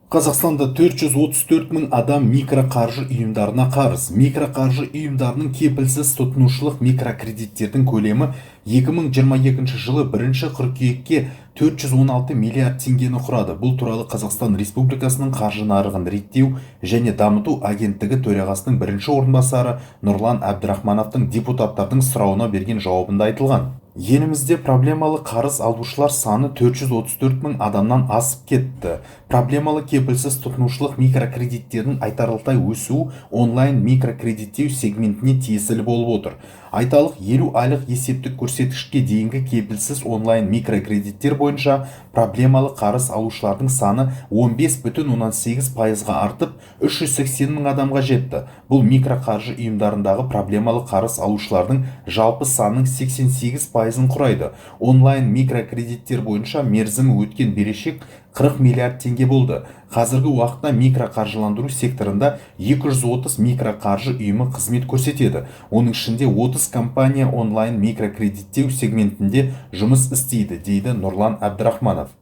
Қазақстанда 434 мың адам микроқаржы ұйымдарына қарыз. Микроқаржы ұйымдарының кепілсіз тұтынушылық микрокредиттердің көлемі 2022 жылы 1 қыркүйекке 416 миллиард теңгені құрады. Бұл туралы Қазақстан Республикасының қаржы нарығын реттеу және дамыту агенттігі төрағасының бірінші орынбасары Нұрлан Әбдірахмановтың депутаттардың сұрауына берген жауабында айтылған. Елімізде проблемалы қарыз алушылар саны 434 мың адамнан асып кетті. Проблемалы кепілсіз тұтынушылық микрокредиттердің айтарлықтай өсуі онлайн микрокредиттеу сегментіне тиесілі болып отыр. Айталық 50 айлық есептік көрсеткішке дейінгі кепілсіз онлайн микрокредиттер бойынша проблемалы қарыз алушылардың саны 15,8%-ға артып, 380 мың адамға жетті. Бұл микроқаржы ұйымдарындағы проблемалы қарыз алушылардың жалпы санының 88%-ын құрайды. Онлайн микрокредиттер бойынша мерзімі өткен берешек 40 миллиард теңге болды. Қазіргі уақытта микроқаржыландыру секторында 230 микроқаржы ұйымы қызмет көрсетеді. Оның ішінде 30 компания онлайн микрокредиттеу сегментінде жұмыс істейді, дейді Нұрлан Әбдірахманов.